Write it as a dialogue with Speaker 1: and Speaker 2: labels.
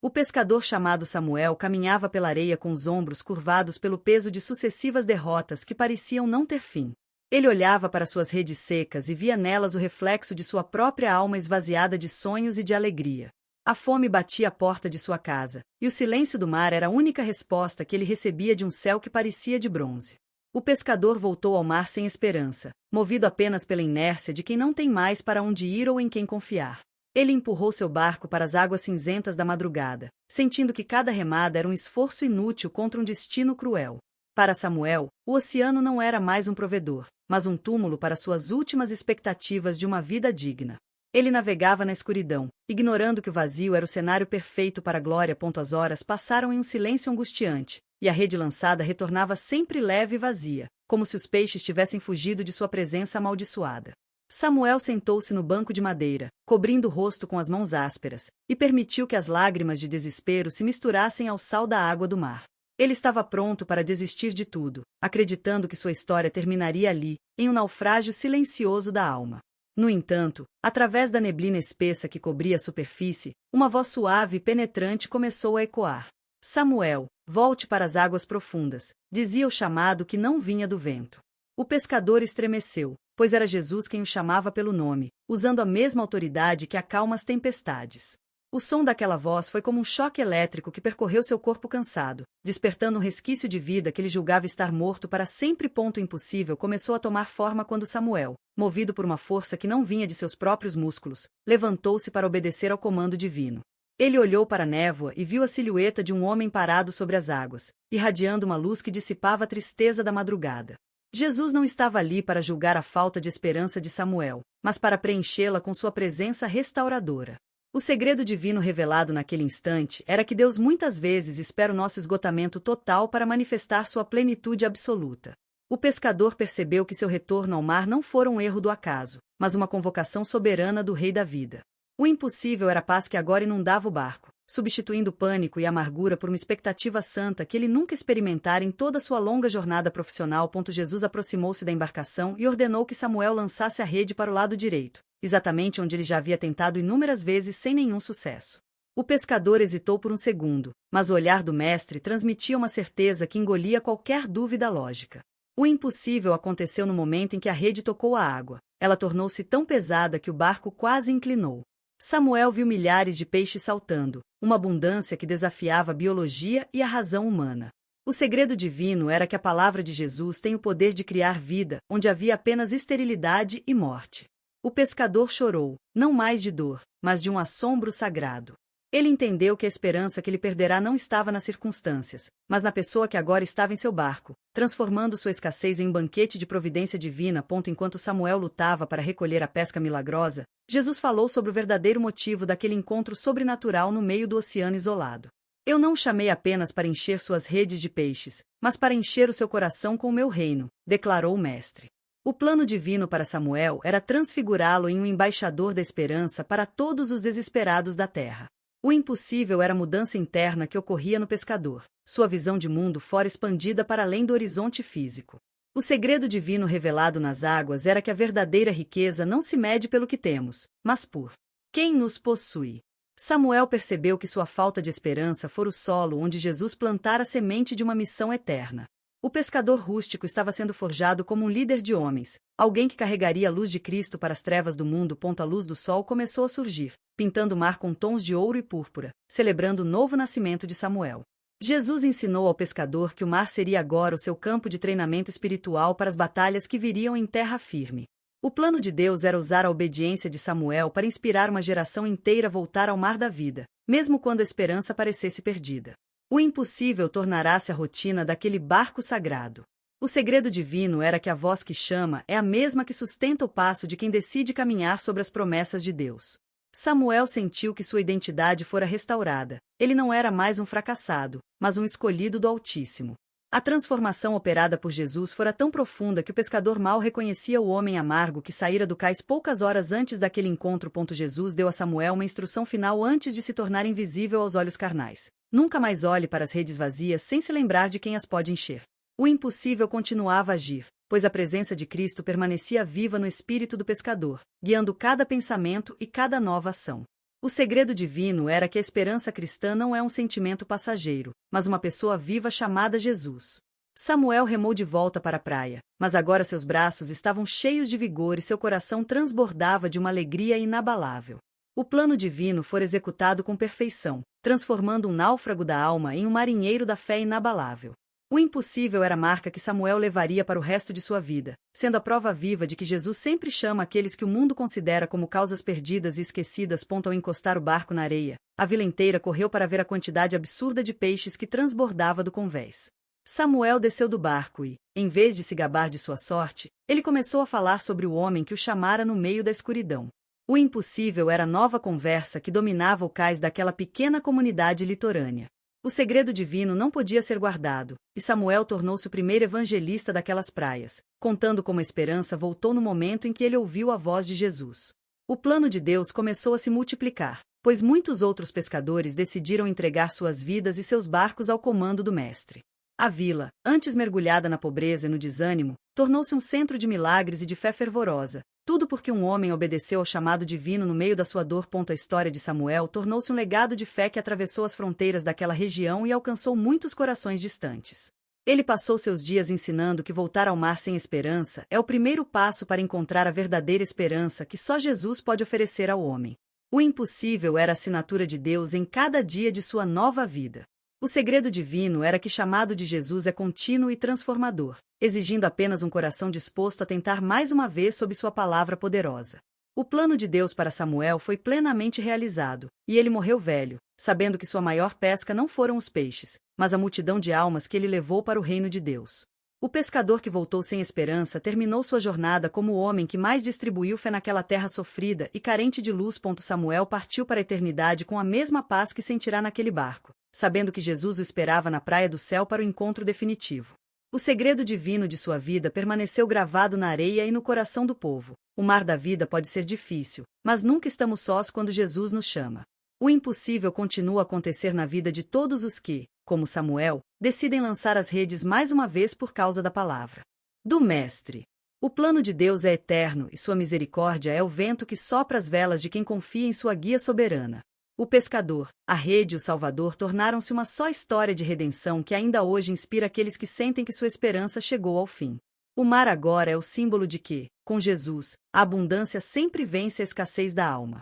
Speaker 1: O pescador chamado Samuel caminhava pela areia com os ombros curvados pelo peso de sucessivas derrotas que pareciam não ter fim. Ele olhava para suas redes secas e via nelas o reflexo de sua própria alma esvaziada de sonhos e de alegria. A fome batia à porta de sua casa, e o silêncio do mar era a única resposta que ele recebia de um céu que parecia de bronze. O pescador voltou ao mar sem esperança, movido apenas pela inércia de quem não tem mais para onde ir ou em quem confiar. Ele empurrou seu barco para as águas cinzentas da madrugada, sentindo que cada remada era um esforço inútil contra um destino cruel. Para Samuel, o oceano não era mais um provedor, mas um túmulo para suas últimas expectativas de uma vida digna. Ele navegava na escuridão, ignorando que o vazio era o cenário perfeito para a glória. As horas passaram em um silêncio angustiante, e a rede lançada retornava sempre leve e vazia, como se os peixes tivessem fugido de sua presença amaldiçoada. Samuel sentou-se no banco de madeira, cobrindo o rosto com as mãos ásperas, e permitiu que as lágrimas de desespero se misturassem ao sal da água do mar. Ele estava pronto para desistir de tudo, acreditando que sua história terminaria ali, em um naufrágio silencioso da alma. No entanto, através da neblina espessa que cobria a superfície, uma voz suave e penetrante começou a ecoar. Samuel, volte para as águas profundas, dizia o chamado que não vinha do vento. O pescador estremeceu, pois era Jesus quem o chamava pelo nome, usando a mesma autoridade que acalma as tempestades. O som daquela voz foi como um choque elétrico que percorreu seu corpo cansado, despertando um resquício de vida que ele julgava estar morto para sempre. O impossível começou a tomar forma quando Samuel, movido por uma força que não vinha de seus próprios músculos, levantou-se para obedecer ao comando divino. Ele olhou para a névoa e viu a silhueta de um homem parado sobre as águas, irradiando uma luz que dissipava a tristeza da madrugada. Jesus não estava ali para julgar a falta de esperança de Samuel, mas para preenchê-la com sua presença restauradora. O segredo divino revelado naquele instante era que Deus muitas vezes espera o nosso esgotamento total para manifestar sua plenitude absoluta. O pescador percebeu que seu retorno ao mar não fora um erro do acaso, mas uma convocação soberana do Rei da Vida. O impossível era a paz que agora inundava o barco, substituindo o pânico e a amargura por uma expectativa santa que ele nunca experimentara em toda sua longa jornada profissional. Jesus aproximou-se da embarcação e ordenou que Samuel lançasse a rede para o lado direito, exatamente onde ele já havia tentado inúmeras vezes sem nenhum sucesso. O pescador hesitou por um segundo, mas o olhar do mestre transmitia uma certeza que engolia qualquer dúvida lógica. O impossível aconteceu no momento em que a rede tocou a água. Ela tornou-se tão pesada que o barco quase inclinou. Samuel viu milhares de peixes saltando, uma abundância que desafiava a biologia e a razão humana. O segredo divino era que a palavra de Jesus tem o poder de criar vida, onde havia apenas esterilidade e morte. O pescador chorou, não mais de dor, mas de um assombro sagrado. Ele entendeu que a esperança que ele perderá não estava nas circunstâncias, mas na pessoa que agora estava em seu barco, transformando sua escassez em um banquete de providência divina. Enquanto Samuel lutava para recolher a pesca milagrosa, Jesus falou sobre o verdadeiro motivo daquele encontro sobrenatural no meio do oceano isolado. Eu não o chamei apenas para encher suas redes de peixes, mas para encher o seu coração com o meu reino, declarou o mestre. O plano divino para Samuel era transfigurá-lo em um embaixador da esperança para todos os desesperados da terra. O impossível era a mudança interna que ocorria no pescador, sua visão de mundo fora expandida para além do horizonte físico. O segredo divino revelado nas águas era que a verdadeira riqueza não se mede pelo que temos, mas por quem nos possui. Samuel percebeu que sua falta de esperança fora o solo onde Jesus plantara a semente de uma missão eterna. O pescador rústico estava sendo forjado como um líder de homens, alguém que carregaria a luz de Cristo para as trevas do mundo. A luz do sol começou a surgir, pintando o mar com tons de ouro e púrpura, celebrando o novo nascimento de Samuel. Jesus ensinou ao pescador que o mar seria agora o seu campo de treinamento espiritual para as batalhas que viriam em terra firme. O plano de Deus era usar a obediência de Samuel para inspirar uma geração inteira a voltar ao mar da vida, mesmo quando a esperança parecesse perdida. O impossível tornará-se a rotina daquele barco sagrado. O segredo divino era que a voz que chama é a mesma que sustenta o passo de quem decide caminhar sobre as promessas de Deus. Samuel sentiu que sua identidade fora restaurada. Ele não era mais um fracassado, mas um escolhido do Altíssimo. A transformação operada por Jesus fora tão profunda que o pescador mal reconhecia o homem amargo que saíra do cais poucas horas antes daquele encontro. Jesus deu a Samuel uma instrução final antes de se tornar invisível aos olhos carnais. Nunca mais olhe para as redes vazias sem se lembrar de quem as pode encher. O impossível continuava a agir, pois a presença de Cristo permanecia viva no espírito do pescador, guiando cada pensamento e cada nova ação. O segredo divino era que a esperança cristã não é um sentimento passageiro, mas uma pessoa viva chamada Jesus. Samuel remou de volta para a praia, mas agora seus braços estavam cheios de vigor e seu coração transbordava de uma alegria inabalável. O plano divino fora executado com perfeição, transformando um náufrago da alma em um marinheiro da fé inabalável. O impossível era a marca que Samuel levaria para o resto de sua vida, sendo a prova viva de que Jesus sempre chama aqueles que o mundo considera como causas perdidas e esquecidas. Ao encostar o barco na areia, a vila inteira correu para ver a quantidade absurda de peixes que transbordava do convés. Samuel desceu do barco e, em vez de se gabar de sua sorte, ele começou a falar sobre o homem que o chamara no meio da escuridão. O impossível era a nova conversa que dominava o cais daquela pequena comunidade litorânea. O segredo divino não podia ser guardado, e Samuel tornou-se o primeiro evangelista daquelas praias, contando como a esperança voltou no momento em que ele ouviu a voz de Jesus. O plano de Deus começou a se multiplicar, pois muitos outros pescadores decidiram entregar suas vidas e seus barcos ao comando do Mestre. A vila, antes mergulhada na pobreza e no desânimo, tornou-se um centro de milagres e de fé fervorosa. Tudo porque um homem obedeceu ao chamado divino no meio da sua dor. A história de Samuel tornou-se um legado de fé que atravessou as fronteiras daquela região e alcançou muitos corações distantes. Ele passou seus dias ensinando que voltar ao mar sem esperança é o primeiro passo para encontrar a verdadeira esperança que só Jesus pode oferecer ao homem. O impossível era a assinatura de Deus em cada dia de sua nova vida. O segredo divino era que o chamado de Jesus é contínuo e transformador, exigindo apenas um coração disposto a tentar mais uma vez sob sua palavra poderosa. O plano de Deus para Samuel foi plenamente realizado, e ele morreu velho, sabendo que sua maior pesca não foram os peixes, mas a multidão de almas que ele levou para o reino de Deus. O pescador que voltou sem esperança terminou sua jornada como o homem que mais distribuiu fé naquela terra sofrida e carente de luz. Samuel partiu para a eternidade com a mesma paz que sentirá naquele barco, sabendo que Jesus o esperava na praia do céu para o encontro definitivo. O segredo divino de sua vida permaneceu gravado na areia e no coração do povo. O mar da vida pode ser difícil, mas nunca estamos sós quando Jesus nos chama. O impossível continua a acontecer na vida de todos os que, como Samuel, decidem lançar as redes mais uma vez por causa da palavra do Mestre. O plano de Deus é eterno e sua misericórdia é o vento que sopra as velas de quem confia em sua guia soberana. O pescador, a rede e o Salvador tornaram-se uma só história de redenção que ainda hoje inspira aqueles que sentem que sua esperança chegou ao fim. O mar agora é o símbolo de que, com Jesus, a abundância sempre vence a escassez da alma.